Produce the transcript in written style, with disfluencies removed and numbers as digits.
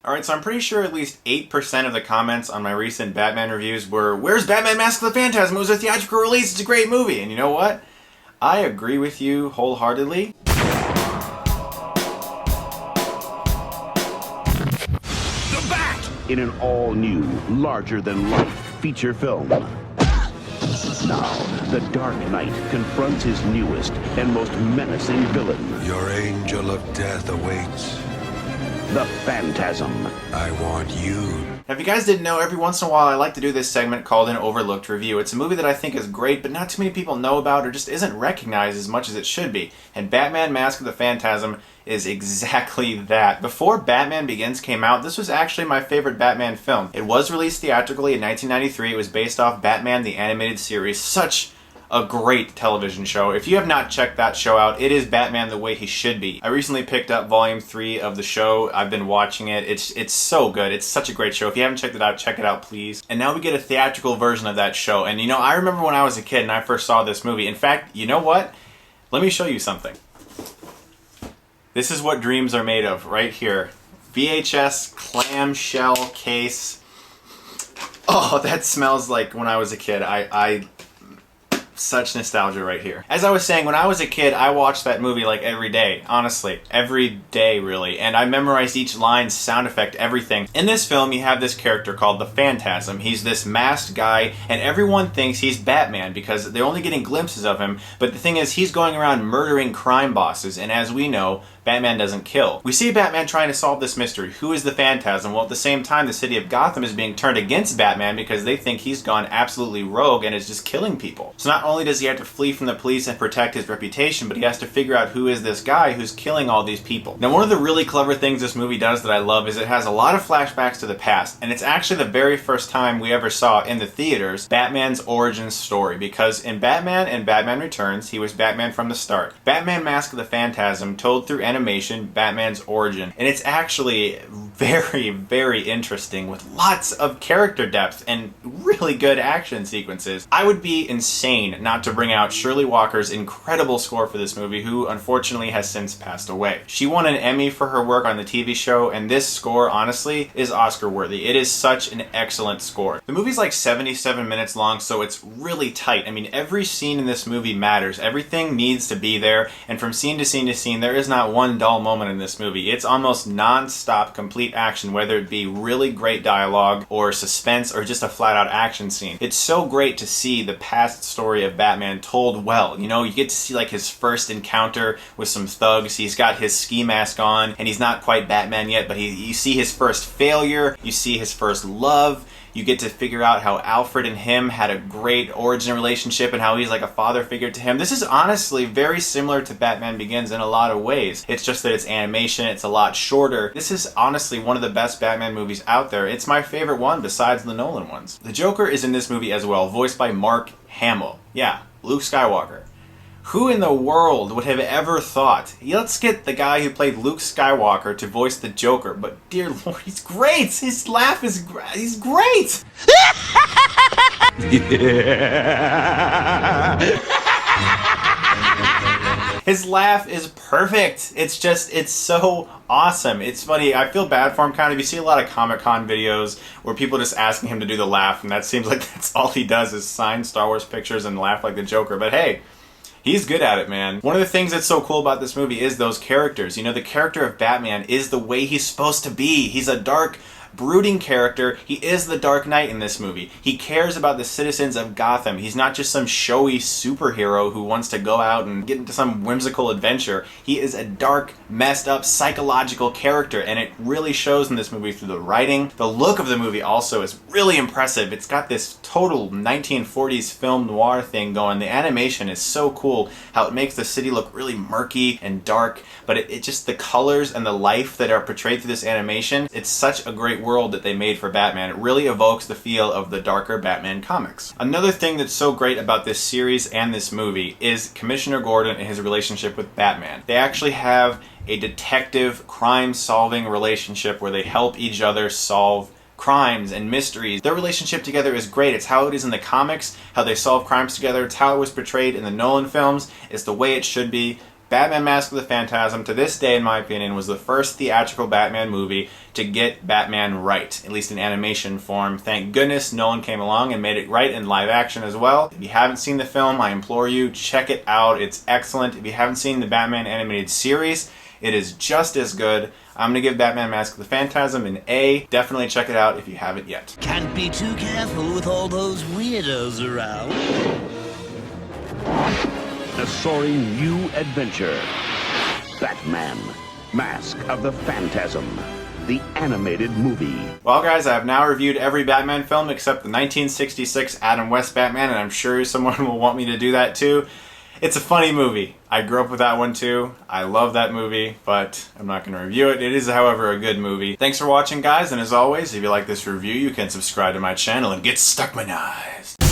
Alright, so I'm pretty sure at least 8% of the comments on my recent Batman reviews were, "Where's Batman Mask of the Phantasm? It was a theatrical release, it's a great movie." And you know what? I agree with you wholeheartedly. The Bat! In an all-new, larger-than-life feature film. Now, the Dark Knight confronts his newest and most menacing villain. Your angel of death awaits. The Phantasm. I want you. Now, if you guys didn't know, every once in a while I like to do this segment called an overlooked review. It's a movie that I think is great, but not too many people know about or just isn't recognized as much as it should be. And Batman Mask of the Phantasm is exactly that. Before Batman Begins came out, this was actually my favorite Batman film. It was released theatrically in 1993. It was based off Batman the Animated Series. Such a great television show. If you have not checked that show out, it is Batman the way he should be. I recently picked up volume 3 of the show. I've been watching it. It's so good. It's such a great show. If you haven't checked it out, check it out, please. And now we get a theatrical version of that show. And you know, I remember when I was a kid and I first saw this movie. In fact, you know what? Let me show you something. This is what dreams are made of right here. VHS clamshell case. Oh, that smells like when I was a kid. Such nostalgia right here. As I was saying, when I was a kid, I watched that movie like every day. Honestly, every day really. And I memorized each line, sound effect, everything. In this film, you have this character called the Phantasm. He's this masked guy, and everyone thinks he's Batman because they're only getting glimpses of him. But the thing is, he's going around murdering crime bosses, and as we know, Batman doesn't kill. We see Batman trying to solve this mystery. Who is the Phantasm? Well, at the same time, the city of Gotham is being turned against Batman because they think he's gone absolutely rogue and is just killing people. So not only does he have to flee from the police and protect his reputation, but he has to figure out who is this guy who's killing all these people. Now, one of the really clever things this movie does that I love is it has a lot of flashbacks to the past, and it's actually the very first time we ever saw in the theaters Batman's origin story, because in Batman and Batman Returns, he was Batman from the start. Batman Mask of the Phantasm told through animation Batman's origin, and it's actually very, very interesting with lots of character depth and really good action sequences. I would be insane not to bring out Shirley Walker's incredible score for this movie, who unfortunately has since passed away. She won an Emmy for her work on the TV show, and this score, honestly, is Oscar worthy. It is such an excellent score. The movie's like 77 minutes long, so it's really tight. I mean, every scene in this movie matters. Everything needs to be there, and from scene to scene to scene, there is not one dull moment in this movie. It's almost non-stop complete action, whether it be really great dialogue or suspense or just a flat-out action scene. It's so great to see the past story of Batman told well. You know, you get to see like his first encounter with some thugs. He's got his ski mask on and he's not quite Batman yet, but you see his first failure, you see his first love. You get to figure out how Alfred and him had a great origin relationship and how he's like a father figure to him. This is honestly very similar to Batman Begins in a lot of ways. It's just that it's animation, it's a lot shorter. This is honestly one of the best Batman movies out there. It's my favorite one besides the Nolan ones. The Joker is in this movie as well, voiced by Mark Hamill. Yeah, Luke Skywalker. Who in the world would have ever thought? Let's get the guy who played Luke Skywalker to voice the Joker, but dear Lord, he's great! His laugh is he's great! His laugh is perfect. It's so awesome. It's funny. I feel bad for him kind of. You see a lot of Comic-Con videos where people just asking him to do the laugh, and that seems like that's all he does is sign Star Wars pictures and laugh like the Joker. But hey, he's good at it, man. One of the things that's so cool about this movie is those characters. You know, the character of Batman is the way he's supposed to be. He's a dark, brooding character. He is the Dark Knight in this movie. He cares about the citizens of Gotham. He's not just some showy superhero who wants to go out and get into some whimsical adventure. He is a dark, messed up, psychological character, and it really shows in this movie through the writing. The look of the movie also is really impressive. It's got this total 1940s film noir thing going. The animation is so cool, how it makes the city look really murky and dark, but it just, the colors and the life that are portrayed through this animation, it's such a great world that they made for Batman. It really evokes the feel of the darker Batman comics. Another thing that's so great about this series and this movie is Commissioner Gordon and his relationship with Batman. They actually have a detective crime-solving relationship where they help each other solve crimes and mysteries. Their relationship together is great. It's how it is in the comics, how they solve crimes together. It's how it was portrayed in the Nolan films. It's the way it should be. Batman Mask of the Phantasm, to this day in my opinion, was the first theatrical Batman movie to get Batman right, at least in animation form. Thank goodness Nolan came along and made it right in live action as well. If you haven't seen the film, I implore you, check it out. It's excellent. If you haven't seen the Batman animated series, it is just as good. I'm going to give Batman Mask of the Phantasm an A. Definitely check it out if you haven't yet. Can't be too careful with all those weirdos around. A soaring new adventure. Batman, Mask of the Phantasm, the animated movie. Well guys, I have now reviewed every Batman film except the 1966 Adam West Batman, and I'm sure someone will want me to do that too. It's a funny movie. I grew up with that one too. I love that movie, but I'm not going to review it. It is, however, a good movie. Thanks for watching, guys, and as always, if you like this review, you can subscribe to my channel and get Stuckmanized.